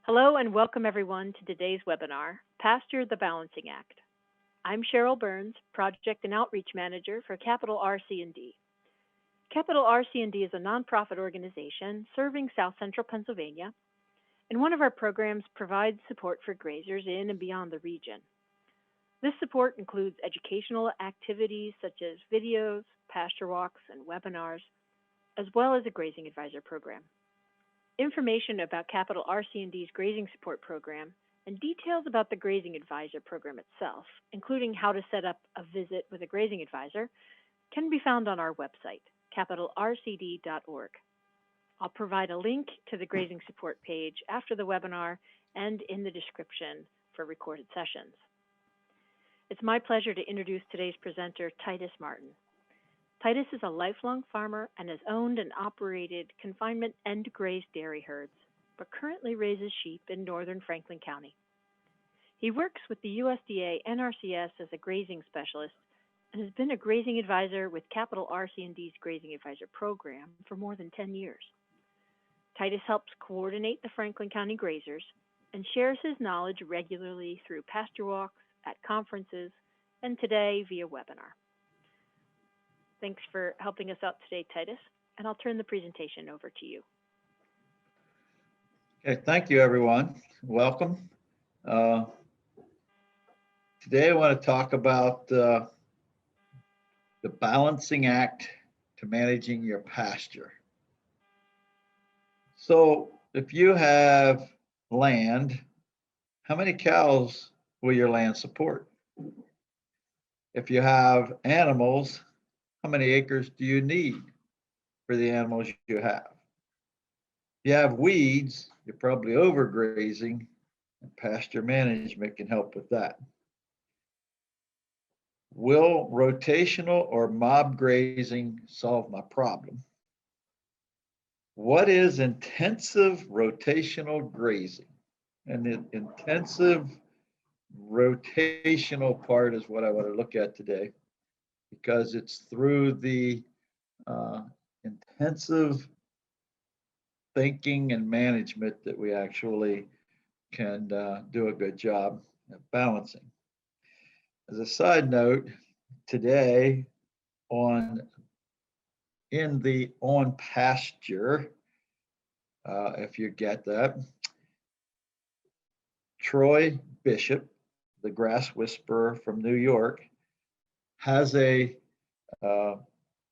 Hello and welcome everyone to today's webinar, Pasture the Balancing Act. I'm Cheryl Burns, Project and Outreach Manager for Capital RC&D. Capital RC&D is a nonprofit organization serving South Central Pennsylvania, and one of our programs provides support for grazers in and beyond the region. This support includes educational activities such as videos, pasture walks, and webinars, as well as a grazing advisor program. Information about Capital RC&D's Grazing Support Program and details about the Grazing Advisor Program itself, including how to set up a visit with a grazing advisor, can be found on our website, capitalrcd.org. I'll provide a link to the Grazing Support page after the webinar and in the description for recorded sessions. It's my pleasure to introduce today's presenter, Titus Martin. Titus is a lifelong farmer and has owned and operated confinement and grazed dairy herds, but currently raises sheep in northern Franklin County. He works with the USDA NRCS as a grazing specialist and has been a grazing advisor with Capital RC&D's Grazing Advisor Program for more than 10 years. Titus helps coordinate the Franklin County grazers and shares his knowledge regularly through pasture walks, at conferences, and today via webinar. Thanks for helping us out today, Titus, and I'll turn the presentation over to you. Okay, thank you, everyone. Welcome. Today I want to talk about the balancing act to managing your pasture. So if you have land, how many cows will your land support? If you have animals, how many acres do you need for the animals you have? If you have weeds, you're probably overgrazing, and pasture management can help with that. Will rotational or mob grazing solve my problem? What is intensive rotational grazing? And the intensive rotational part is what I want to look at today, because it's through the intensive thinking and management that we actually can do a good job at balancing. As a side note, today in the On Pasture, if you get that, Troy Bishop, the grass whisperer from New York, has a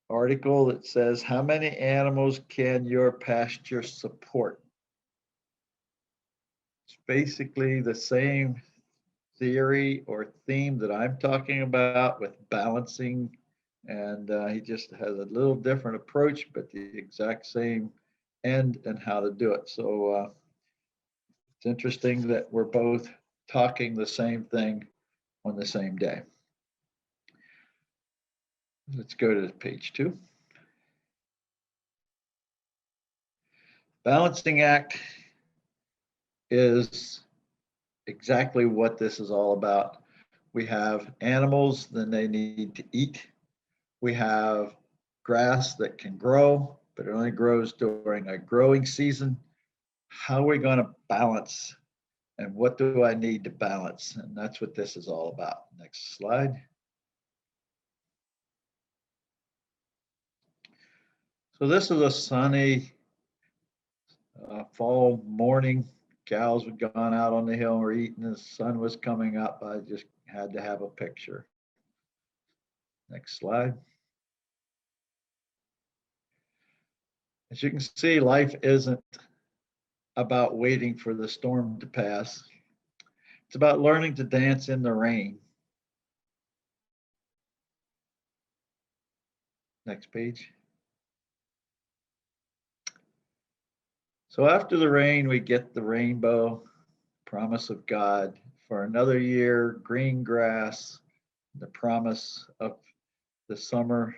article that says, how many animals can your pasture support? It's basically the same theory or theme that I'm talking about with balancing, and he just has a little different approach, but the exact same end and how to do it. So it's interesting that we're both talking the same thing on the same day. Let's go to page 2. Balancing act is exactly what this is all about. We have animals, then they need to eat. We have grass that can grow, but it only grows during a growing season. How are we going to balance, and what do I need to balance? And that's what this is all about. Next slide. So this is a sunny fall morning. Cows had gone out on the hill and were eating. The sun was coming up. I just had to have a picture. Next slide. As you can see, life isn't about waiting for the storm to pass. It's about learning to dance in the rain. Next page. So after the rain, we get the rainbow, promise of God for another year, green grass, the promise of the summer.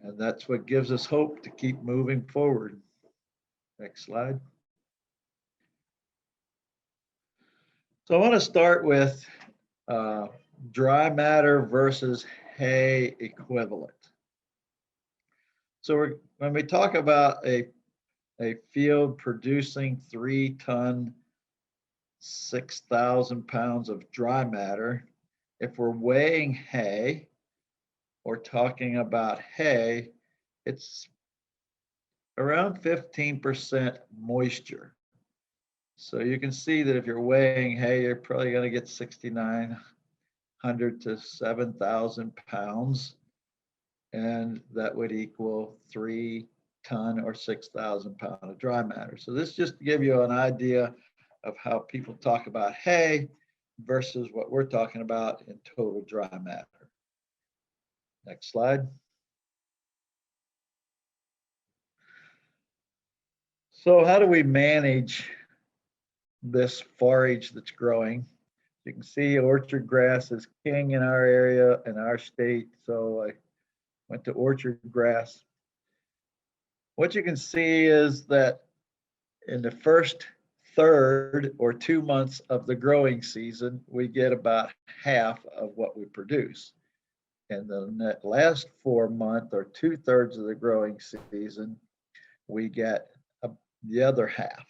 And that's what gives us hope to keep moving forward. Next slide. So I want to start with dry matter versus hay equivalent. So when we talk about a a field producing 3 ton, 6,000 pounds of dry matter. If we're weighing hay or talking about hay, it's around 15% moisture. So you can see that if you're weighing hay, you're probably going to get 6,900 to 7,000 pounds. And that would equal 3 ton or 6,000 pounds of dry matter. So this just to give you an idea of how people talk about hay versus what we're talking about in total dry matter. Next slide. So how do we manage this forage that's growing? You can see orchard grass is king in our area, in our state. So I went to orchard grass. What you can see is that in the first third or 2 months of the growing season, we get about half of what we produce. And the last 4 months or 2/3 of the growing season, we get the other half.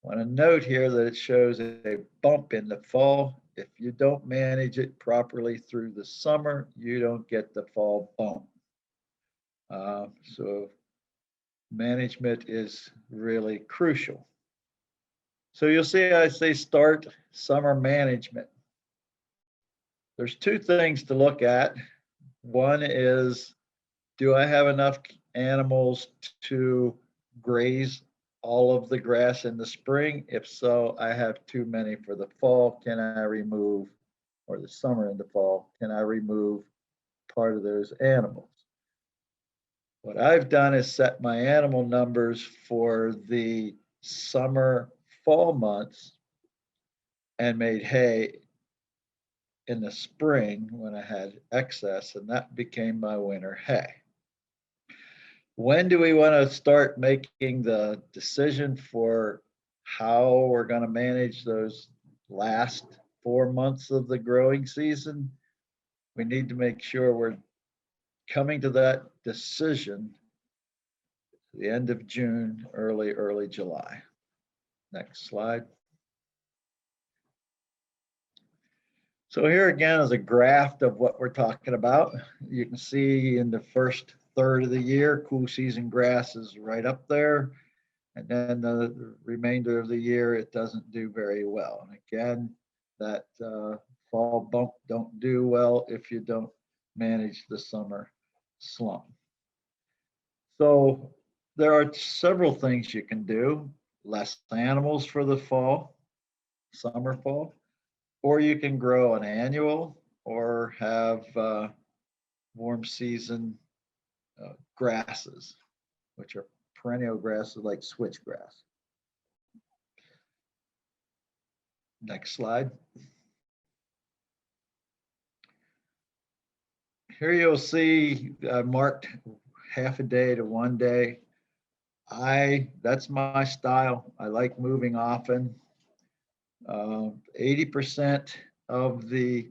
I want to note here that it shows a bump in the fall. If you don't manage it properly through the summer, you don't get the fall bump. So management is really crucial. So you'll see I say start summer management. There's two things to look at. One is, do I have enough animals to graze all of the grass in the spring? If so, I have too many for the fall. Can I remove, or the summer and the fall, can I remove part of those animals? What I've done is set my animal numbers for the summer, fall months and made hay in the spring when I had excess, and that became my winter hay. When do we want to start making the decision for how we're going to manage those last 4 months of the growing season? We need to make sure we're coming to that decision the end of June, early July. Next slide. So here again is a graph of what we're talking about. You can see in the first third of the year, cool season grass is right up there. And then the remainder of the year, it doesn't do very well. And again, that fall bump don't do well if you don't manage the summer slump. So there are several things you can do. Less animals for the fall, summer, fall, or you can grow an annual or have warm season grasses, which are perennial grasses like switchgrass. Next slide. Here you'll see marked half a day to 1 day. That's my style. I like moving often. 80% of the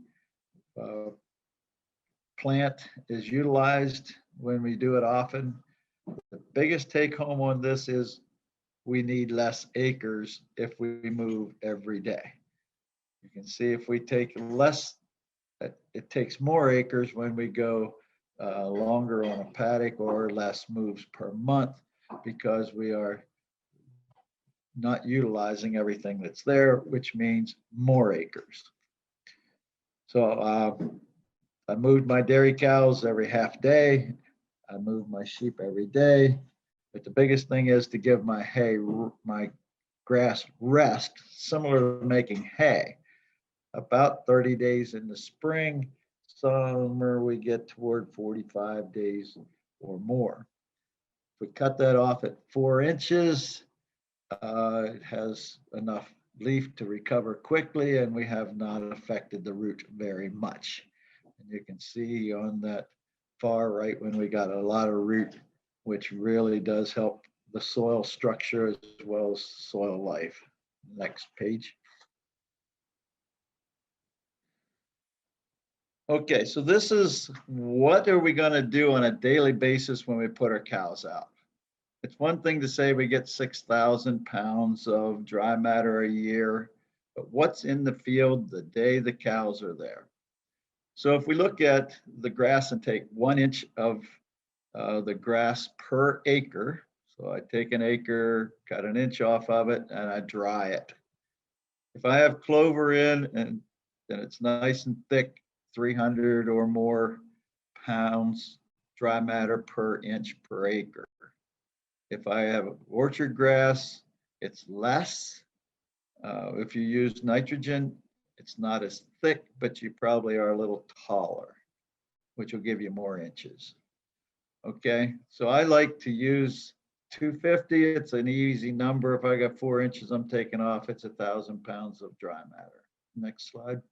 plant is utilized when we do it often. The biggest take home on this is we need less acres if we move every day. You can see if we take less, it takes more acres when we go longer on a paddock or less moves per month because we are not utilizing everything that's there, which means more acres. So I moved my dairy cows every half day. I move my sheep every day. But the biggest thing is to give my grass rest, similar to making hay. About 30 days in the spring, summer we get toward 45 days or more. If we cut that off at 4 inches, it has enough leaf to recover quickly, and we have not affected the root very much. And you can see on that far right when we got a lot of root, which really does help the soil structure as well as soil life. Next page. Okay, so this is what are we going to do on a daily basis when we put our cows out? It's one thing to say we get 6,000 pounds of dry matter a year, but what's in the field the day the cows are there? So if we look at the grass and take 1 inch of the grass per acre, so I take an acre, cut an inch off of it, and I dry it. If I have clover in and it's nice and thick, 300 or more pounds dry matter per inch per acre. If I have orchard grass, it's less. If you use nitrogen, it's not as thick, but you probably are a little taller, which will give you more inches. Okay, so I like to use 250. It's an easy number. If I got 4 inches I'm taking off, it's 1,000 pounds of dry matter. Next slide.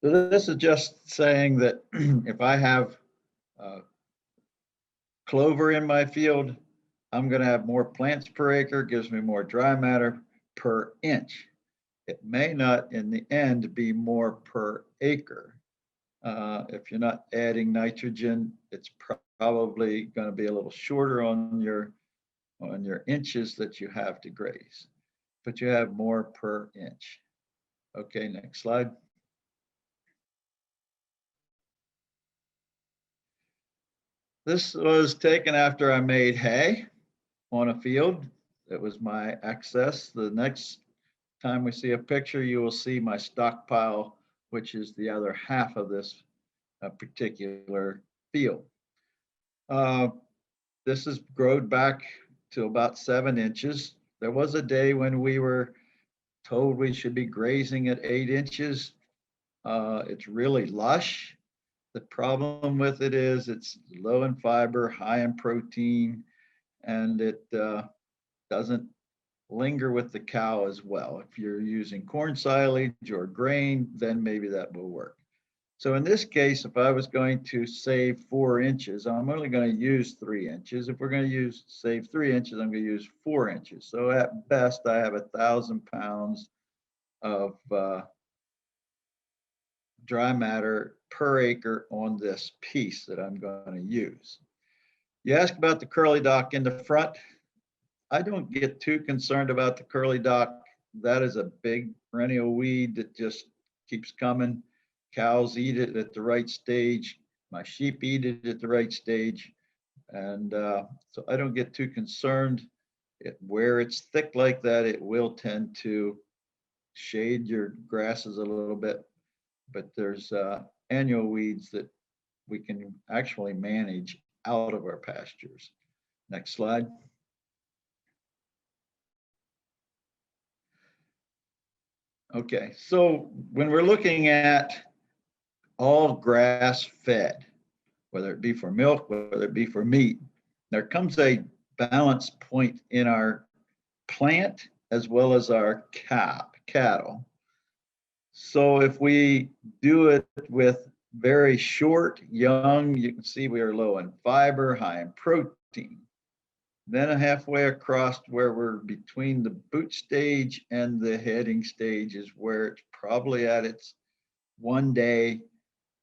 So this is just saying that if I have clover in my field, I'm going to have more plants per acre, gives me more dry matter per inch. It may not in the end be more per acre. If you're not adding nitrogen, it's probably going to be a little shorter on your inches that you have to graze, but you have more per inch. Okay, next slide. This was taken after I made hay on a field. That was my excess. The next time we see a picture, you will see my stockpile, which is the other half of this particular field. This is growed back to about 7 inches. There was a day when we were told we should be grazing at 8 inches. It's really lush. The problem with it is it's low in fiber, high in protein, and it doesn't linger with the cow as well. If you're using corn silage or grain, then maybe that will work. So in this case, if I was going to save 4 inches, I'm only going to use 3 inches. If we're going to save 3 inches, I'm going to use 4 inches. So at best, I have 1,000 pounds of dry matter per acre on this piece that I'm going to use. You ask about the curly dock in the front. I don't get too concerned about the curly dock. That is a big perennial weed that just keeps coming. Cows eat it at the right stage. My sheep eat it at the right stage. And so I don't get too concerned. Where it's thick like that, it will tend to shade your grasses a little bit. But there's annual weeds that we can actually manage out of our pastures. Next slide. Okay, so when we're looking at all grass fed, whether it be for milk, whether it be for meat, there comes a balance point in our plant as well as our cattle. So if we do it with very short, young, you can see we are low in fiber, high in protein. Then halfway across where we're between the boot stage and the heading stage is where it's probably at its 1 day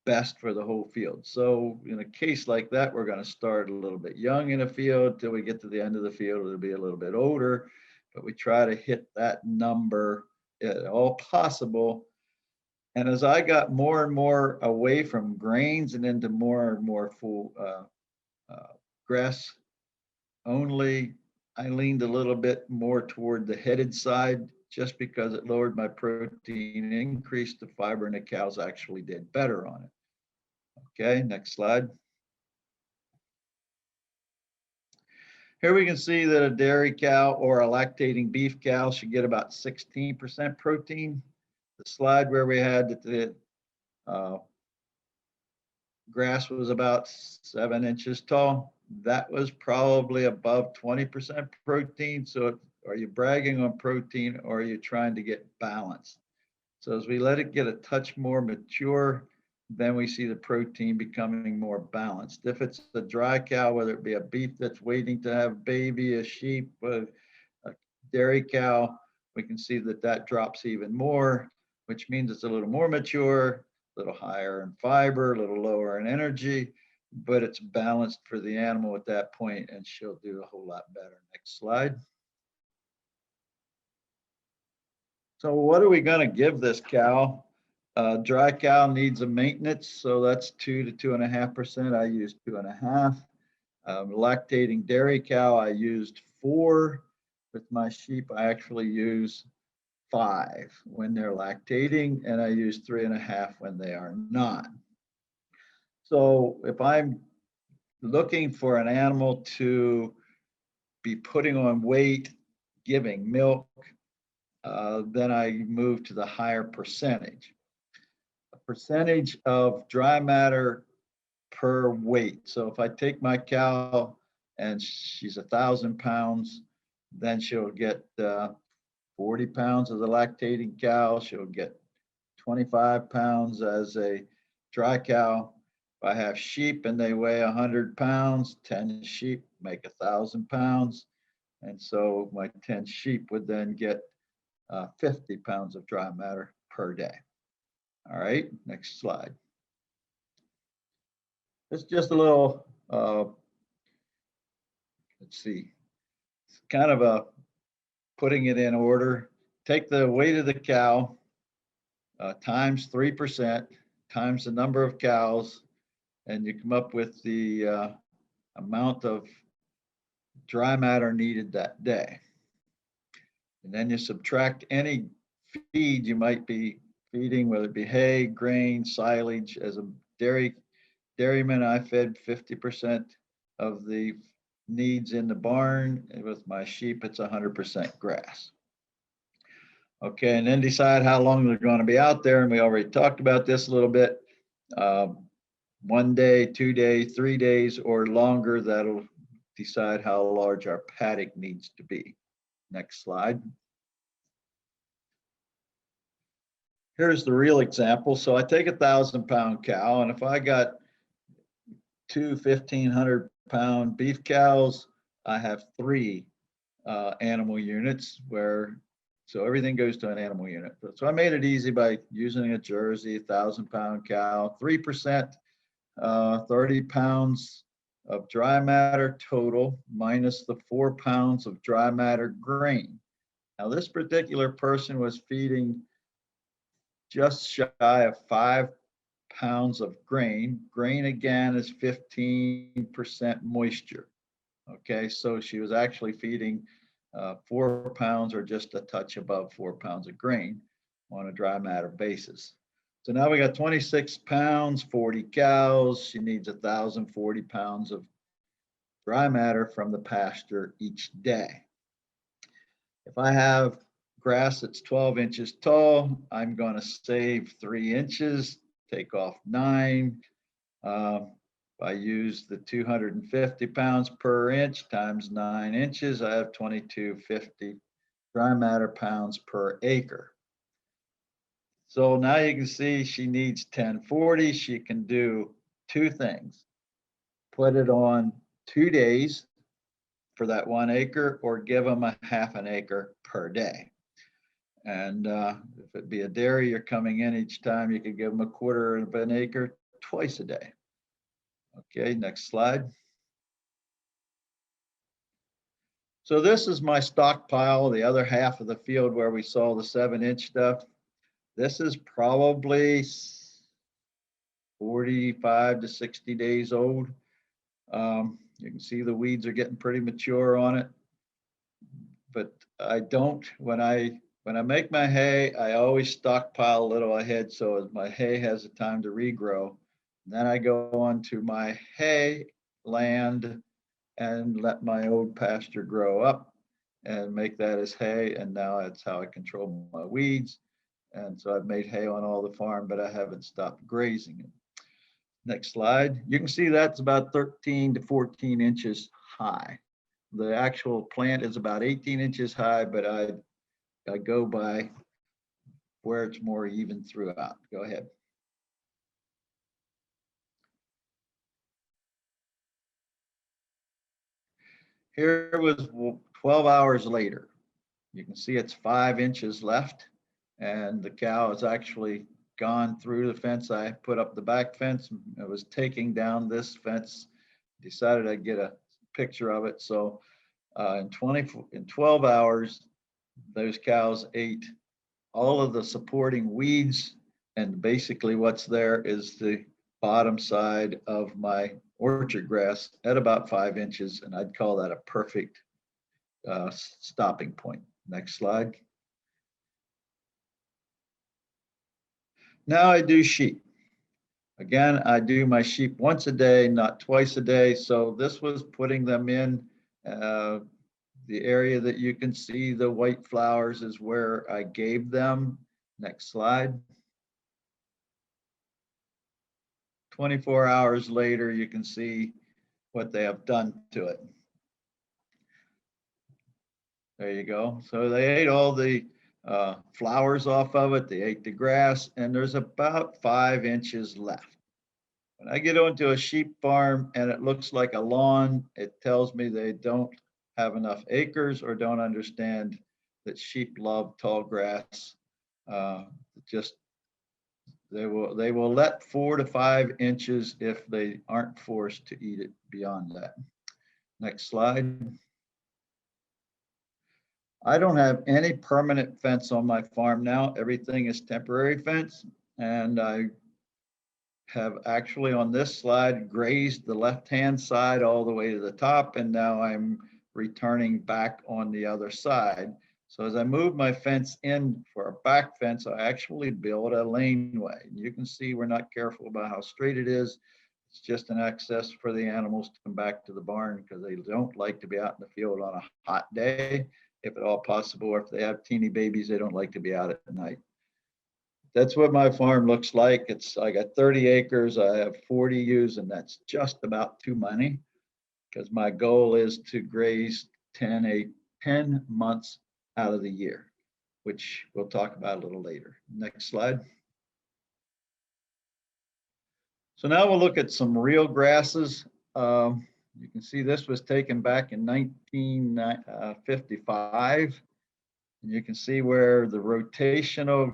best for the whole field. So in a case like that, we're going to start a little bit young in a field till we get to the end of the field. It'll be a little bit older, but we try to hit that number at all possible. And as I got more and more away from grains and into more and more full grass only, I leaned a little bit more toward the headed side just because it lowered my protein, increased the fiber, and the cows actually did better on it. Okay, next slide. Here we can see that a dairy cow or a lactating beef cow should get about 16% protein. The slide where we had that the grass was about 7 inches tall, that was probably above 20% protein. So are you bragging on protein or are you trying to get balanced? So as we let it get a touch more mature, then we see the protein becoming more balanced. If it's a dry cow, whether it be a beef that's waiting to have a baby, a sheep, a dairy cow, we can see that that drops even more, which means it's a little more mature. a little higher in fiber, a little lower in energy, but it's balanced for the animal at that point, and she'll do a whole lot better. Next slide. So what are we going to give this cow? Dry cow needs a maintenance, so that's 2 to 2.5%. I used 2.5. Lactating dairy cow, I used 4. With my sheep, I actually use 5 when they're lactating, and I use 3.5 when they are not. So if I'm looking for an animal to be putting on weight, giving milk, then I move to the higher percentage. A percentage of dry matter per weight. So if I take my cow and she's 1,000 pounds, then she'll get 40 pounds as a lactating cow. She'll get 25 pounds as a dry cow. If I have sheep and they weigh 100 pounds, 10 sheep make 1,000 pounds. And so my 10 sheep would then get 50 pounds of dry matter per day. All right, next slide. It's just a little, let's see, it's kind of a putting it in order. Take the weight of the cow times 3% times the number of cows, and you come up with the amount of dry matter needed that day. And then you subtract any feed you might be feeding, whether it be hay, grain, silage. As a dairyman, I fed 50% of the needs in the barn. And with my sheep, it's 100% grass. Okay, and then decide how long they're going to be out there. And we already talked about this a little bit. 1 day, 2 days, 3 days, or longer. That'll decide how large our paddock needs to be. Next slide. Here's the real example. So I take 1,000-pound cow, and if I got 2 1,500-pound beef cows, I have 3 animal units so everything goes to an animal unit. So I made it easy by using a Jersey 1,000-pound cow, 3%, 30 pounds of dry matter total minus the 4 pounds of dry matter grain. Now this particular person was feeding just shy of 5 pounds of grain. Grain again is 15% moisture. Okay, so she was actually feeding 4 pounds or just a touch above 4 pounds of grain on a dry matter basis. So now we got 26 pounds, 40 cows. She needs 1,040 pounds of dry matter from the pasture each day. If I have grass that's 12 inches tall, I'm going to save 3 inches, take off 9. If I use the 250 pounds per inch times 9 inches, I have 2250 dry matter pounds per acre. So now you can see she needs 1040. She can do 2 things. Put it on 2 days for that 1 acre, or give them a half an acre per day. And if it be a dairy, you're coming in each time, you could give them a quarter of an acre twice a day. Okay, next slide. So this is my stockpile, the other half of the field where we saw the 7-inch stuff. This is probably 45 to 60 days old. You can see the weeds are getting pretty mature on it. But I don't, when I make my hay, I always stockpile a little ahead so as my hay has the time to regrow. And then I go on to my hay land and let my old pasture grow up and make that as hay. And now that's how I control my weeds. And so I've made hay on all the farm, but I haven't stopped grazing it. Next slide. You can see that's about 13 to 14 inches high. The actual plant is about 18 inches high, but I go by where it's more even throughout. Go ahead. Here was 12 hours later. You can see it's 5 inches left, and the cow is actually gone through the fence. I put up the back fence. I was taking down this fence. Decided I'd get a picture of it. So in 12 hours, those cows ate all of the supporting weeds, and basically what's there is the bottom side of my orchard grass at about 5 inches, and I'd call that a perfect stopping point. Next slide. Now I do sheep. Again, I do my sheep once a day, not twice a day. So this was putting them in the area that you can see the white flowers is where I gave them. Next slide. 24 hours later, you can see what they have done to it. There you go. So they ate all the flowers off of it. They ate the grass, and there's about 5 inches left. When I get onto a sheep farm and it looks like a lawn, it tells me they don't have enough acres or don't understand that sheep love tall grass. Just they will let 4 to 5 inches if they aren't forced to eat it beyond that. Next slide. I don't have any permanent fence on my farm now. Everything is temporary fence, and I have actually on this slide grazed the left-hand side all the way to the top, and now I'm returning back on the other side. So as I move my fence in for a back fence, I actually build a laneway. You can see we're not careful about how straight it is. It's just an access for the animals to come back to the barn because they don't like to be out in the field on a hot day, if at all possible, or if they have teeny babies, they don't like to be out at night. That's what my farm looks like. I got 30 acres. I have 40 ewes, and that's just about too many because my goal is to graze 10 months out of the year, which we'll talk about a little later. Next slide. So now we'll look at some real grasses. You can see this was taken back in 1955. And you can see where the rotational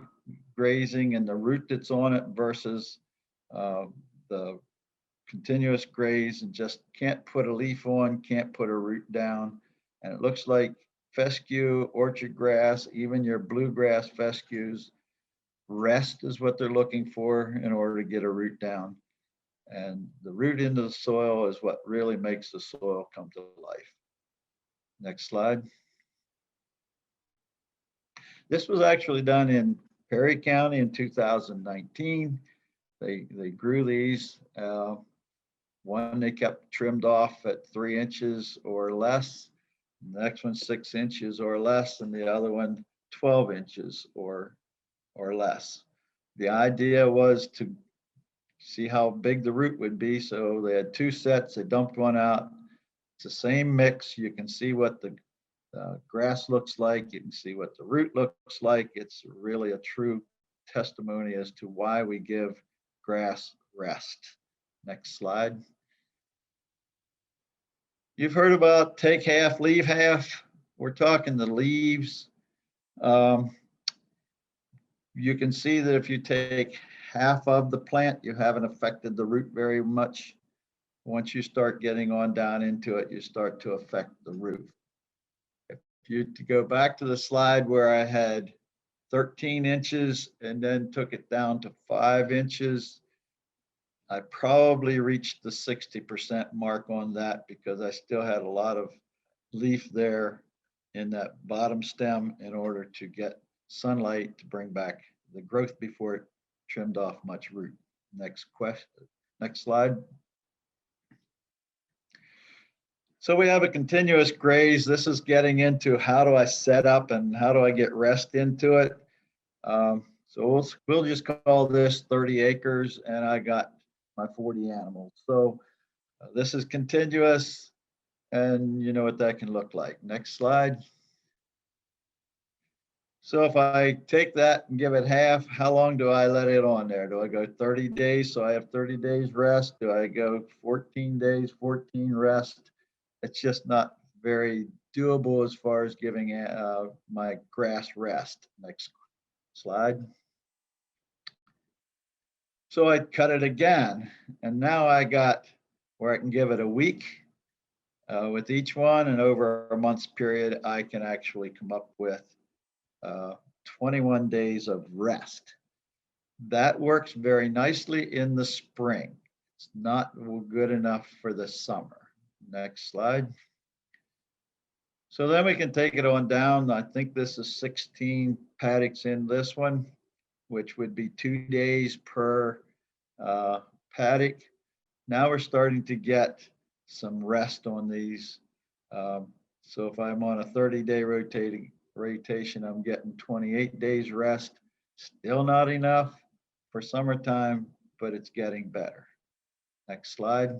grazing and the root that's on it versus the continuous graze, and just can't put a leaf on, can't put a root down. And it looks like fescue, orchard grass, even your bluegrass fescues, rest is what they're looking for in order to get a root down. And the root into the soil is what really makes the soil come to life. Next slide. This was actually done in Perry County in 2019. They grew these. One they kept trimmed off at 3 inches or less. The next one 6 inches or less, and the other one 12 inches or less. The idea was to see how big the root would be. So they had 2 sets. They dumped one out. It's the same mix. You can see what the grass looks like. You can see what the root looks like. It's really a true testimony as to why we give grass rest. Next slide. You've heard about take half, leave half. We're talking the leaves. You can see that if you take half of the plant, you haven't affected the root very much. Once you start getting on down into it, you start to affect the root. If you to go back to the slide where I had 13 inches and then took it down to 5 inches, I probably reached the 60% mark on that because I still had a lot of leaf there in that bottom stem in order to get sunlight to bring back the growth before it trimmed off much root. Next slide. So we have a continuous graze. This is getting into how do I set up and how do I get rest into it. So we'll just call this 30 acres, and I got my 40 animals. So this is continuous, and you know what that can look like. Next slide. So if I take that and give it half, how long do I let it on there? Do I go 30 days? So I have 30 days rest. Do I go 14 days, 14 rest? It's just not very doable as far as giving my grass rest. Next slide. So I cut it again, and now I got where I can give it a week with each one, and over a month's period, I can actually come up with uh, 21 days of rest. That works very nicely in the spring. It's not good enough for the summer. Next slide. So then we can take it on down. I think this is 16 paddocks in this one, which would be 2 days per uh, paddock. Now we're starting to get some rest on these. So if I'm on a 30-day rotation, I'm getting 28 days rest. Still not enough for summertime, but it's getting better. Next slide.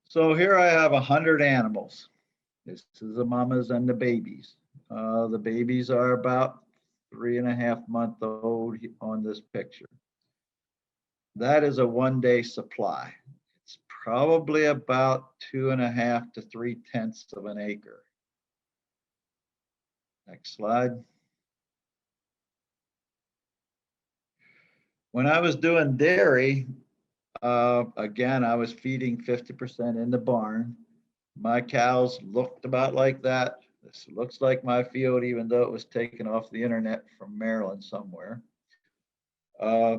So here I have 100 animals. This is the mamas and the babies. The babies are about 3.5 months old on this picture. That is a 1 day supply. It's probably about 2.5 to 3/10 of an acre. Next slide. When I was doing dairy, again, I was feeding 50% in the barn. My cows looked about like that. This looks like my field, even though it was taken off the internet from Maryland somewhere. Uh,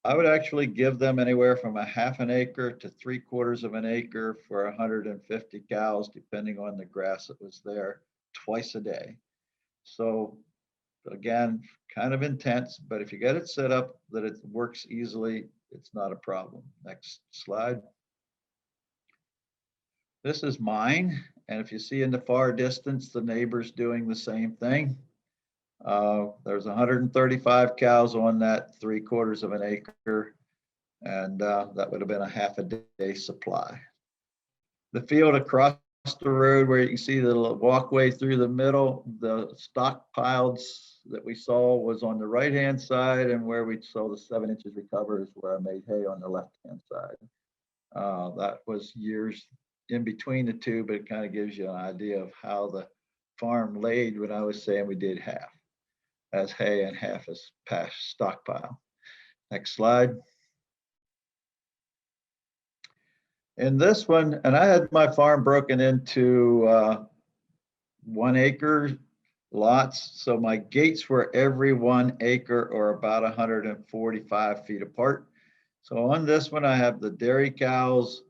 I would actually give them anywhere from a half an acre to 3/4 of an acre for 150 cows, depending on the grass that was there, twice a day. So again, kind of intense, but if you get it set up that it works easily, it's not a problem. Next slide. This is mine. And if you see in the far distance, the neighbor's doing the same thing. There's 135 cows on that 3/4 of an acre, and that would have been a half a day supply. The field across the road where you can see the walkway through the middle, the stockpiles that we saw was on the right-hand side, and where we saw the 7 inches recover is where I made hay on the left-hand side. That was years in between the two, but it kind of gives you an idea of how the farm laid when I was saying we did half as hay and half as stockpile. Next slide. In this one, and I had my farm broken into 1 acre lots. So my gates were every 1 acre or about 145 feet apart. So on this one, I have the dairy cows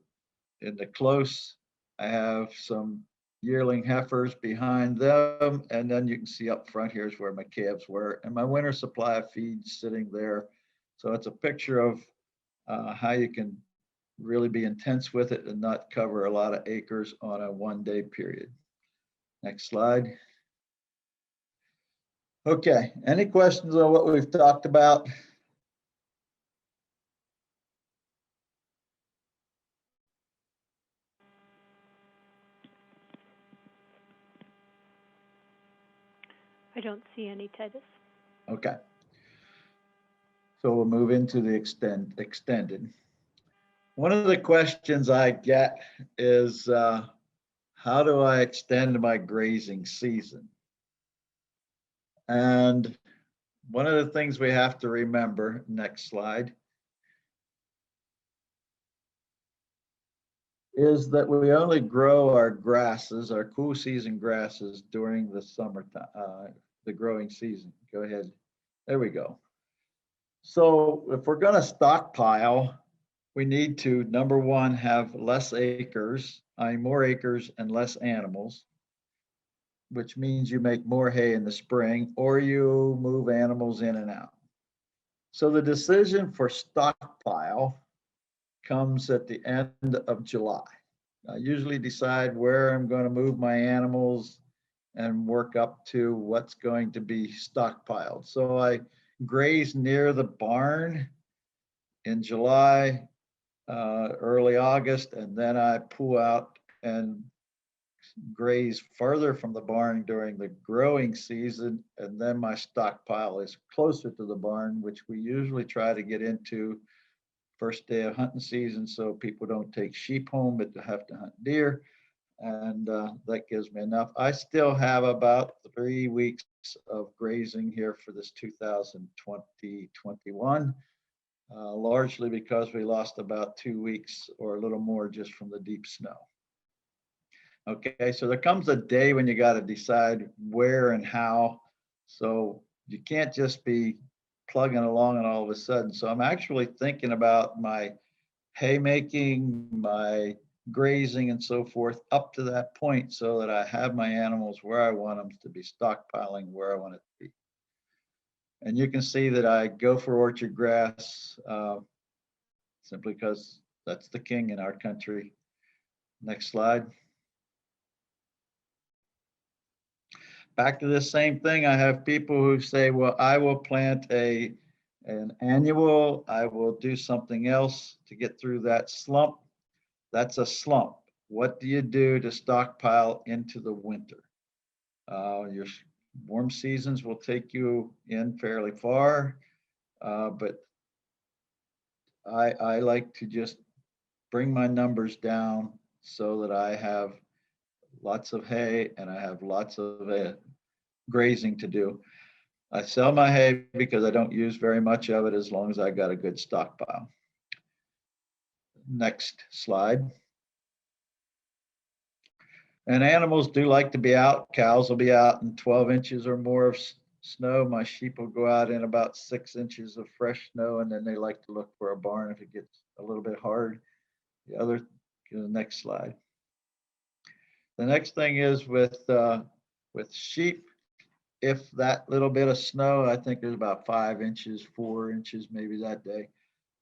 in the close. I have some yearling heifers behind them. And then you can see up front here is where my calves were, and my winter supply of feed sitting there. So it's a picture of how you can really be intense with it and not cover a lot of acres on a 1 day period. Next slide. Okay, any questions on what we've talked about? I don't see any, Titus. Okay. So we'll move into the extended. One of the questions I get is, how do I extend my grazing season? And one of the things we have to remember, next slide, is that we only grow our grasses, our cool season grasses during the summertime, the growing season. Go ahead. There we go. So if we're going to stockpile, we need to, number one, have less acres, more acres and less animals, which means you make more hay in the spring or you move animals in and out. So the decision for stockpile comes at the end of July. I usually decide where I'm going to move my animals and work up to what's going to be stockpiled. So I graze near the barn in July, early August, and then I pull out and graze further from the barn during the growing season. And then my stockpile is closer to the barn, which we usually try to get into first day of hunting season so people don't take sheep home, but have to hunt deer. And that gives me enough. I still have about 3 weeks of grazing here for this 2020-21, largely because we lost about 2 weeks or a little more just from the deep snow. Okay, so there comes a day when you got to decide where and how. So you can't just be plugging along and all of a sudden. So I'm actually thinking about my haymaking, my grazing and so forth up to that point so that I have my animals where I want them to be, stockpiling where I want it to be. And you can see that I go for orchard grass simply because that's the king in our country. Next slide. Back to this same thing, I have people who say, well, I will plant an annual, I will do something else to get through that slump. That's a slump. What do you do to stockpile into the winter? Your warm seasons will take you in fairly far, but I like to just bring my numbers down so that I have lots of hay and I have lots of grazing to do. I sell my hay because I don't use very much of it as long as I got a good stockpile. Next slide. And animals do like to be out. Cows will be out in 12 inches or more of snow. My sheep will go out in about 6 inches of fresh snow, and then they like to look for a barn if it gets a little bit hard. The next slide. The next thing is with sheep, if that little bit of snow, I think there's about 5 inches, 4 inches maybe that day.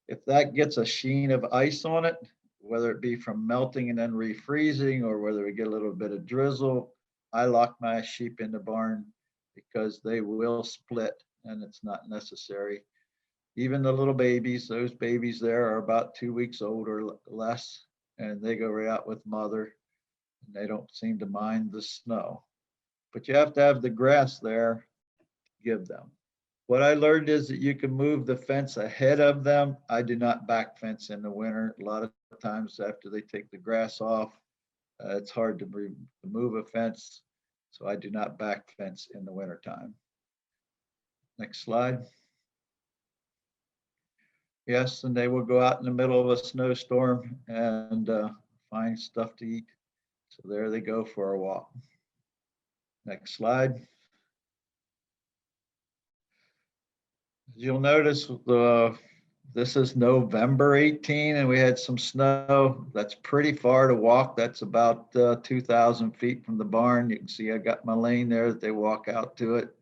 If that gets a sheen of ice on it, whether it be from melting and then refreezing or whether we get a little bit of drizzle, I lock my sheep in the barn because they will split and it's not necessary. Even the little babies, those babies there are about 2 weeks old or less, and they go right out with mother and they don't seem to mind the snow. But you have to have the grass there to give them. What I learned is that you can move the fence ahead of them. I do not back fence in the winter. A lot of times after they take the grass off, it's hard to move a fence. So I do not back fence in the wintertime. Next slide. Yes, and they will go out in the middle of a snowstorm and find stuff to eat. So there they go for a walk. Next slide. You'll notice this is November 18 and we had some snow. That's pretty far to walk. That's about 2,000 feet from the barn. You can see I got my lane there that they walk out to it.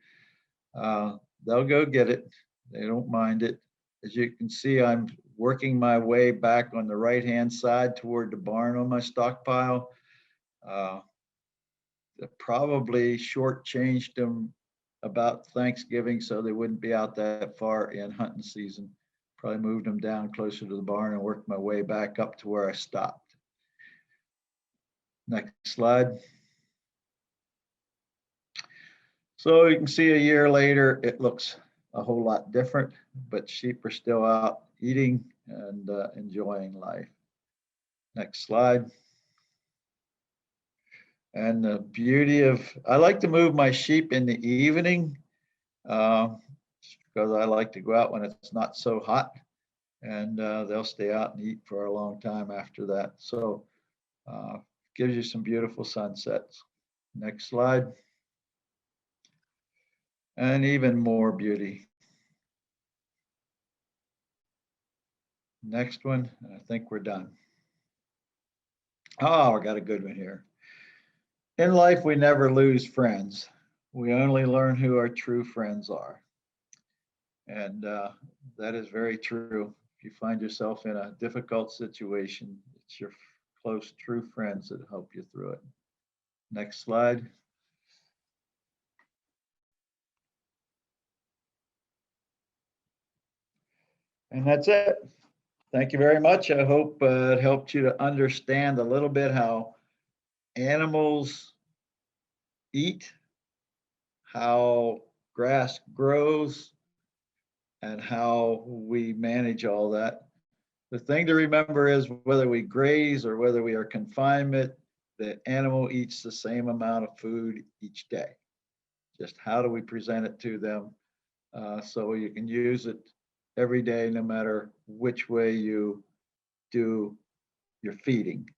They'll go get it. They don't mind it. As you can see, I'm working my way back on the right-hand side toward the barn on my stockpile. Probably shortchanged them about Thanksgiving so they wouldn't be out that far in hunting season. Probably moved them down closer to the barn and worked my way back up to where I stopped. Next slide. So you can see a year later, it looks a whole lot different, but sheep are still out eating and enjoying life. Next slide. And the beauty of, I like to move my sheep in the evening because I like to go out when it's not so hot, and they'll stay out and eat for a long time after that. So gives you some beautiful sunsets. Next slide. And even more beauty. Next one, and I think we're done. Oh, I got a good one here. In life, we never lose friends. We only learn who our true friends are. And that is very true. If you find yourself in a difficult situation, it's your close, true friends that help you through it. Next slide. And that's it. Thank you very much. I hope it helped you to understand a little bit how animals eat, how grass grows, and how we manage all that. The thing to remember is whether we graze or whether we are confinement, the animal eats the same amount of food each day. just how do we present it to them so you can use it every day, no matter which way you do your feeding.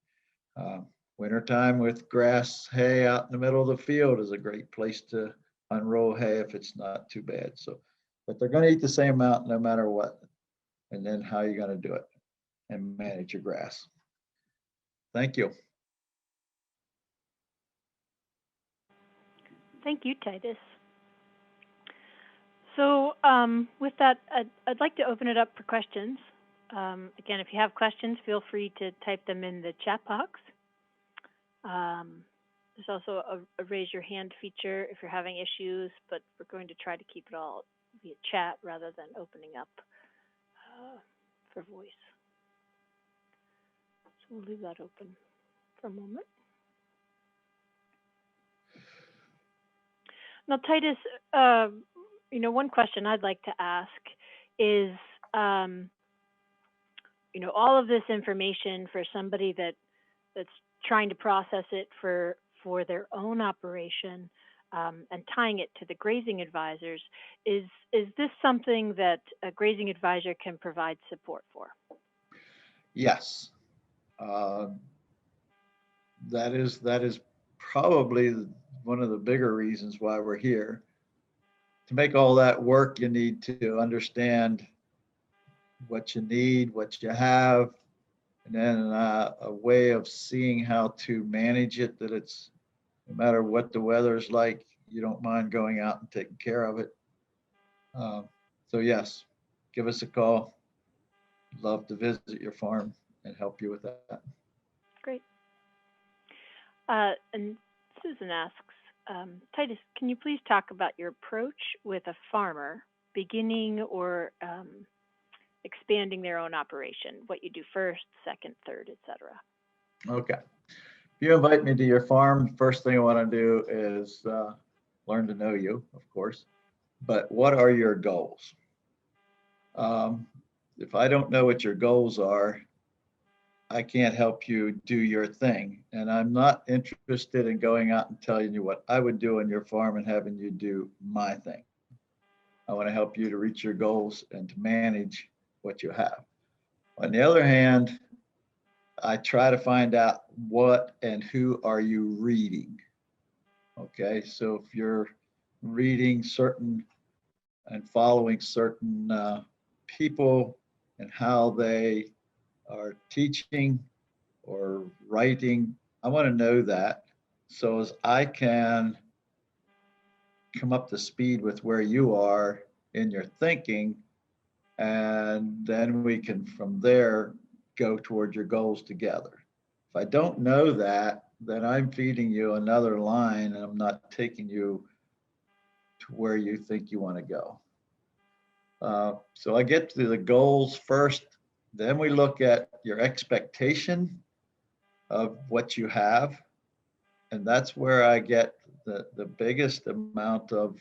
Uh, Wintertime with grass hay out in the middle of the field is a great place to unroll hay if it's not too bad. So, but they're going to eat the same amount no matter what. And then how you're going to do it and manage your grass. Thank you. Thank you, Titus. So with that, I'd like to open it up for questions. Again, if you have questions, feel free to type them in the chat box. There's also a raise your hand feature if you're having issues, but we're going to try to keep it all via chat rather than opening up for voice. So we'll leave that open for a moment. Now, Titus, one question I'd like to ask is, all of this information for somebody that's trying to process it for their own operation and tying it to the grazing advisors, is this something that a grazing advisor can provide support for? Yes. That is probably one of the bigger reasons why we're here. To make all that work, you need to understand what you need, what you have, and then a way of seeing how to manage it, that it's no matter what the weather's like, you don't mind going out and taking care of it. So yes, give us a call. Love to visit your farm and help you with that. Great. And Susan asks, Titus, can you please talk about your approach with a farmer beginning or expanding their own operation, what you do first, second, third, etc.? Okay. If you invite me to your farm, first thing I want to do is learn to know you, of course. But what are your goals? If I don't know what your goals are, I can't help you do your thing. And I'm not interested in going out and telling you what I would do on your farm and having you do my thing. I want to help you to reach your goals and to manage what you have. On the other hand, I try to find out what and who are you reading. Okay, so if you're reading certain and following certain people and how they are teaching or writing, I want to know that so as I can come up to speed with where you are in your thinking, and then we can from there go toward your goals together. If I don't know that, then I'm feeding you another line and I'm not taking you to where you think you want to go. So I get to the goals first, then we look at your expectation of what you have. And that's where I get the biggest amount of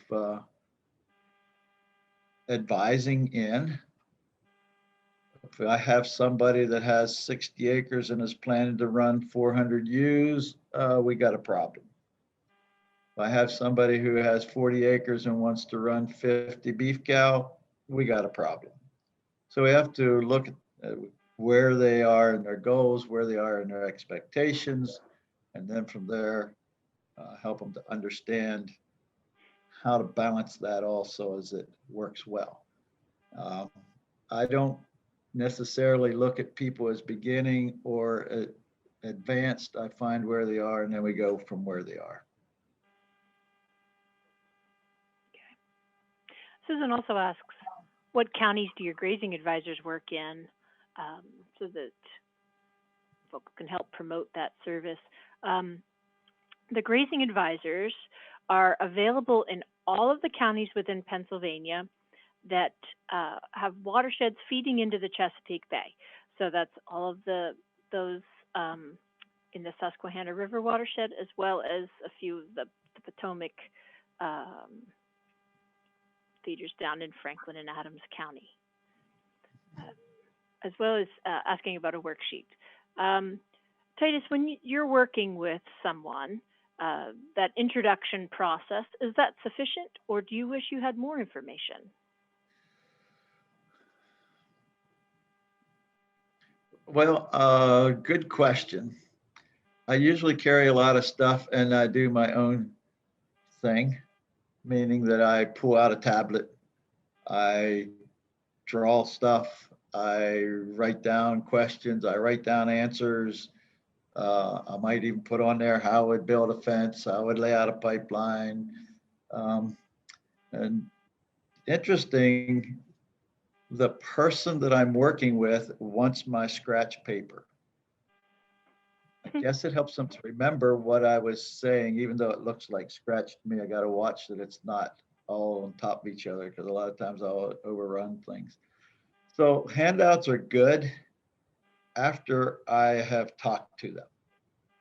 advising in. If I have somebody that has 60 acres and is planning to run 400 ewes, we got a problem. If I have somebody who has 40 acres and wants to run 50 beef cow, we got a problem. So we have to look at where they are in their goals, where they are in their expectations, and then from there, help them to understand how to balance that also as it works well. I don't necessarily look at people as beginning or advanced. I find where they are and then we go from where they are. Okay. Susan also asks, what counties do your grazing advisors work in so that folks can help promote that service? The grazing advisors are available in all of the counties within Pennsylvania that have watersheds feeding into the Chesapeake Bay. So that's all of those in the Susquehanna River watershed, as well as a few of the Potomac feeders down in Franklin and Adams County, as well as asking about a worksheet. Titus, when you're working with someone, that introduction process, is that sufficient, or do you wish you had more information? Well, good question. I usually carry a lot of stuff and I do my own thing, meaning that I pull out a tablet, I draw stuff, I write down questions, I write down answers. I might even put on there how I would build a fence, how I would lay out a pipeline. Um, and interesting, the person that I'm working with wants my scratch paper. I guess it helps them to remember what I was saying, even though it looks like scratch to me. I got to watch that it's not all on top of each other because a lot of times I'll overrun things. So handouts are good after I have talked to them.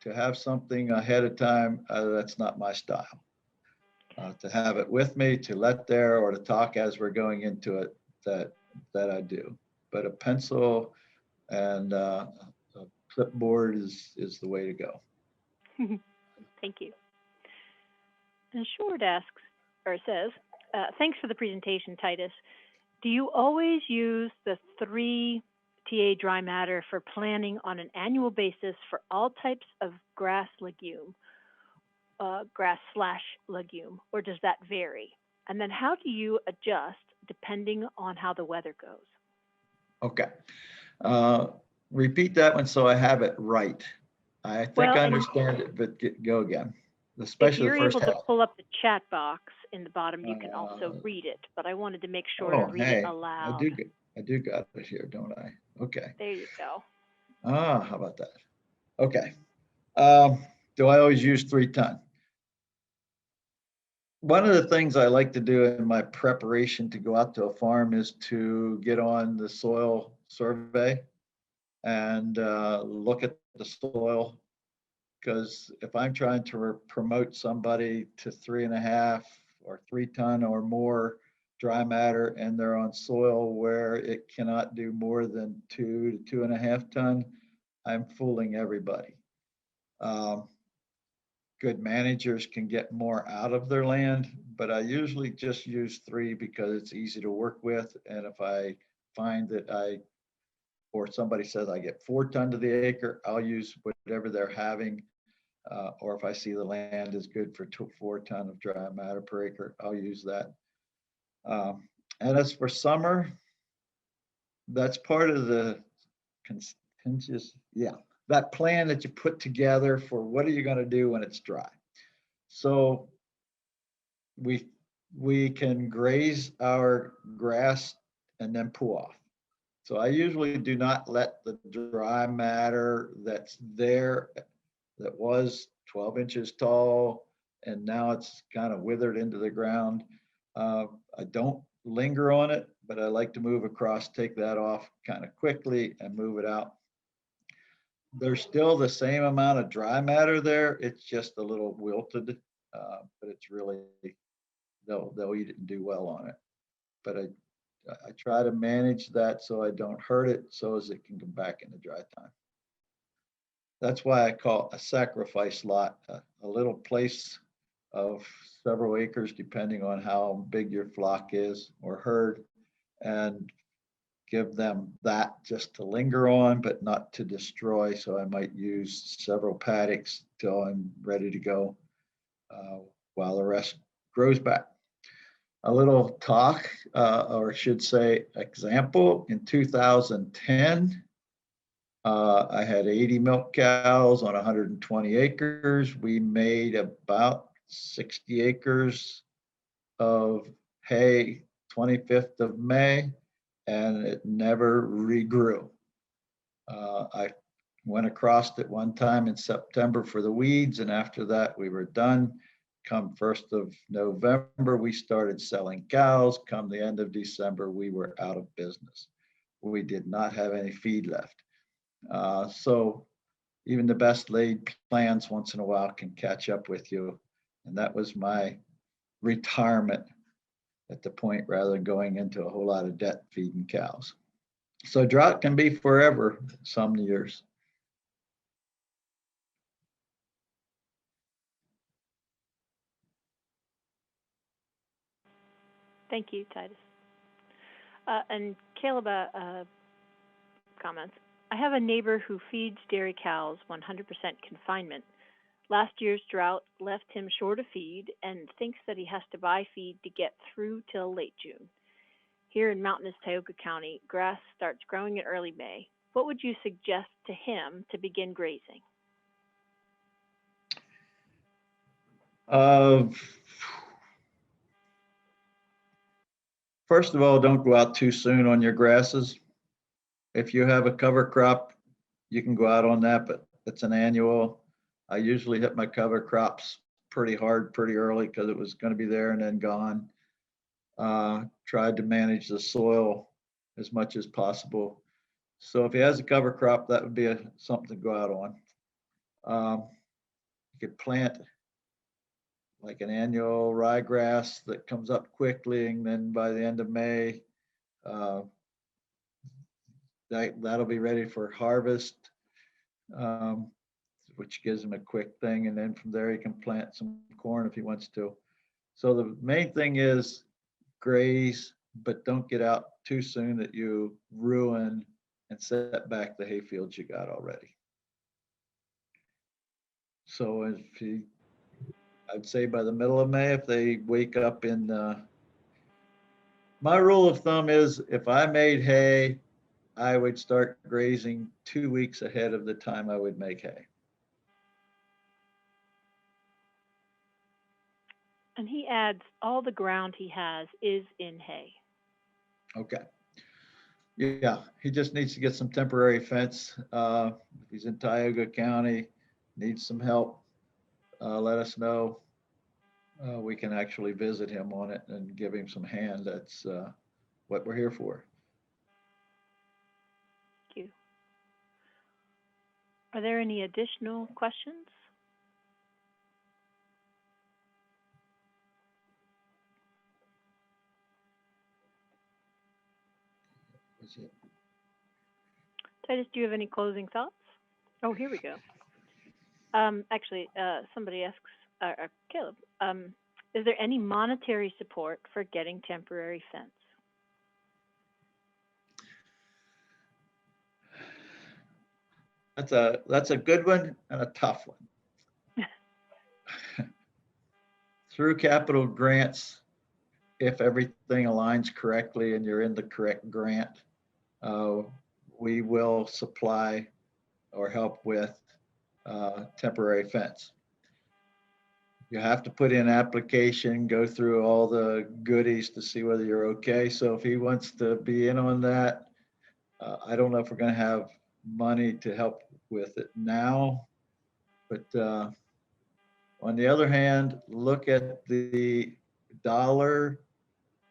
To have something ahead of time, that's not my style. To have it with me, to let there, or to talk as we're going into it, that I do. But a pencil and a clipboard is the way to go. Thank you. And Short asks, or says, thanks for the presentation, Titus. Do you always use the 3 TA dry matter for planting on an annual basis for all types of grass slash legume, or does that vary? And then how do you adjust depending on how the weather goes? Okay. Repeat that one so I have it right. I think I understand it, but go again. If you're able to pull up the chat box in the bottom, you can also read it, but I wanted to make sure to read it aloud. I do got it here, don't I? Okay. There you go. How about that? Okay. Do I always use 3 ton? One of the things I like to do in my preparation to go out to a farm is to get on the soil survey and look at the soil. Because if I'm trying to promote somebody to 3.5 or 3 ton or more dry matter and they're on soil where it cannot do more than 2 to 2.5 ton, I'm fooling everybody. Good managers can get more out of their land, but I usually just use 3 because it's easy to work with. And if I find that or somebody says I get 4 ton to the acre, I'll use whatever they're having. Or if I see the land is good for 4 ton of dry matter per acre, I'll use that. And as for summer, that's part of the contingency. Yeah, that plan that you put together for what are you going to do when it's dry. So we can graze our grass and then pull off. So I usually do not let the dry matter that's there, that was 12 inches tall and now it's kind of withered into the ground. I don't linger on it, but I like to move across, take that off kind of quickly and move it out. There's still the same amount of dry matter there. It's just a little wilted, but it's really, they'll eat it and do well on it. But I try to manage that so I don't hurt it so as it can come back in the dry time. That's why I call a sacrifice lot, a little place of several acres, depending on how big your flock is or herd, and give them that just to linger on, but not to destroy. So I might use several paddocks till I'm ready to go while the rest grows back. A little talk, or should say example, in 2010, I had 80 milk cows on 120 acres. We made about 60 acres of hay 25th of May, and it never regrew. I went across it one time in September for the weeds, and after that we were done. Come 1st of November, we started selling cows. Come the end of December, we were out of business. We did not have any feed left. So even the best laid plans once in a while can catch up with you. And that was my retirement at the point rather than going into a whole lot of debt feeding cows. So drought can be forever some years. Thank you, Titus. And Caleb comments, I have a neighbor who feeds dairy cows 100% confinement. Last year's drought left him short of feed and thinks that he has to buy feed to get through till late June. Here in mountainous Tioga County, grass starts growing in early May. What would you suggest to him to begin grazing? First of all, don't go out too soon on your grasses. If you have a cover crop, you can go out on that, but it's an annual. I usually hit my cover crops pretty hard, pretty early because it was going to be there and then gone. Tried to manage the soil as much as possible. So if he has a cover crop, that would be something to go out on. You could plant like an annual ryegrass that comes up quickly, and then by the end of May, that'll be ready for harvest, which gives him a quick thing. And then from there, he can plant some corn if he wants to. So the main thing is graze, but don't get out too soon that you ruin and set back the hay fields you got already. So I'd say by the middle of May, if they wake up in, my rule of thumb is if I made hay, I would start grazing 2 weeks ahead of the time I would make hay. And he adds, all the ground he has is in hay. Okay. Yeah, he just needs to get some temporary fence. If he's in Tioga County, needs some help, let us know. We can actually visit him on it and give him some hand. That's what we're here for. Thank you. Are there any additional questions? That's it. Titus, do you have any closing thoughts? Oh, here we go. Actually, somebody asks, Caleb, is there any monetary support for getting temporary fence? That's a good one and a tough one. Through capital grants, if everything aligns correctly and you're in the correct grant, we will supply or help with temporary fence. You have to put in application, go through all the goodies to see whether you're okay. So if he wants to be in on that, I don't know if we're going to have money to help with it now, but on the other hand, look at the dollar.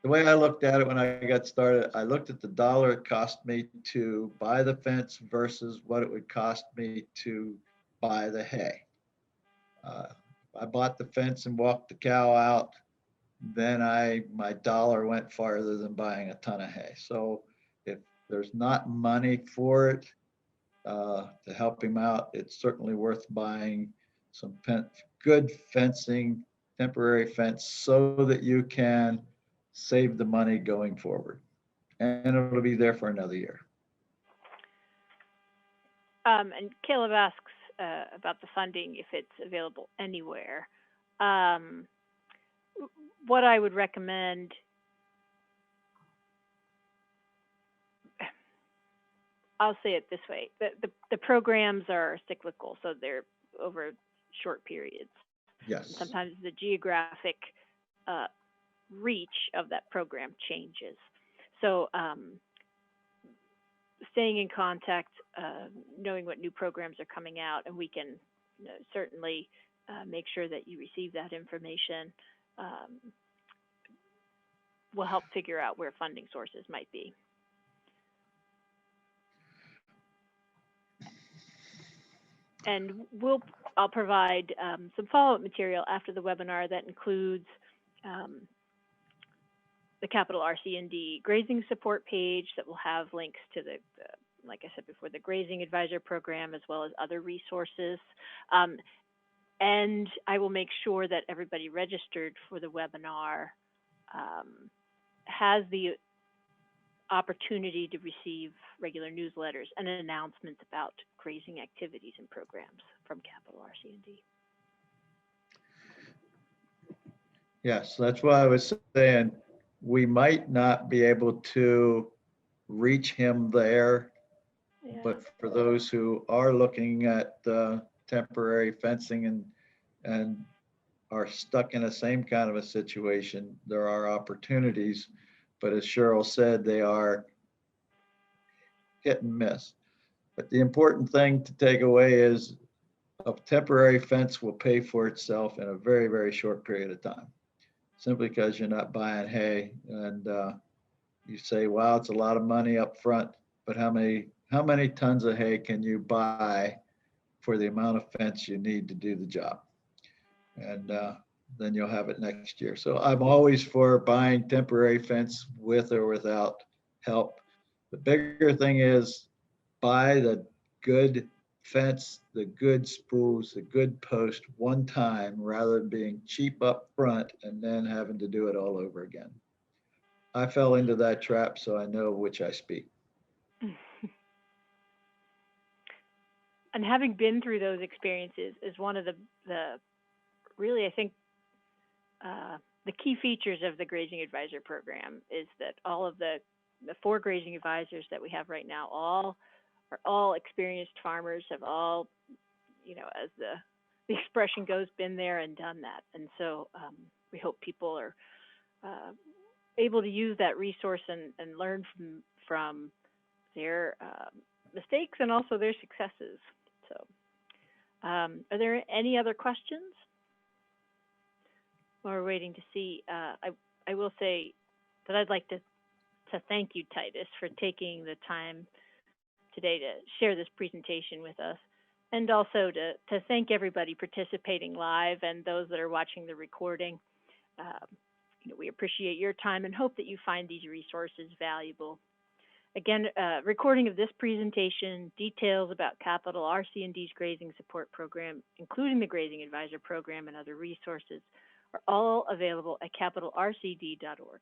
The way I looked at it when I got started, I looked at the dollar it cost me to buy the fence versus what it would cost me to buy the hay. I bought the fence and walked the cow out, then my dollar went farther than buying a ton of hay. So if there's not money for it to help him out, it's certainly worth buying some good fencing, temporary fence, so that you can save the money going forward. And it'll be there for another year. And Caleb asks about the funding, if it's available anywhere. What I would recommend, I'll say it this way, the programs are cyclical, so they're over short periods. Yes. Sometimes the geographic reach of that program changes. So staying in contact, knowing what new programs are coming out, and we can certainly make sure that you receive that information, will help figure out where funding sources might be. And I'll provide some follow-up material after the webinar that includes the capital RC&D grazing support page that will have links to like I said before, the Grazing Advisor Program, as well as other resources. And I will make sure that everybody registered for the webinar has the opportunity to receive regular newsletters and announcements about grazing activities and programs from Capital RC&D. Yes, that's why I was saying we might not be able to reach him there, Yeah. but for those who are looking at temporary fencing and are stuck in the same kind of a situation, there are opportunities. But as Cheryl said, they are hit and miss. But the important thing to take away is a temporary fence will pay for itself in a very, very short period of time, simply because you're not buying hay. And you say, wow, it's a lot of money up front, but how many tons of hay can you buy for the amount of fence you need to do the job? And then you'll have it next year. So I'm always for buying temporary fence with or without help. The bigger thing is buy the good fence, the good spools, the good post one time rather than being cheap up front and then having to do it all over again. I fell into that trap, so I know of which I speak. And having been through those experiences is one of the really, I think, the key features of the Grazing Advisor Program is that all of the 4 grazing advisors that we have right now are all experienced farmers, have all, as the expression goes, been there and done that. And so we hope people are able to use that resource and learn from their mistakes and also their successes. So are there any other questions? While we're waiting to see, I will say that I'd like to thank you, Titus, for taking the time today to share this presentation with us, and also to thank everybody participating live and those that are watching the recording. We appreciate your time and hope that you find these resources valuable. Again, recording of this presentation, details about Capital RC&D's Grazing Support Program, including the Grazing Advisor Program and other resources, are all available at capitalrcd.org.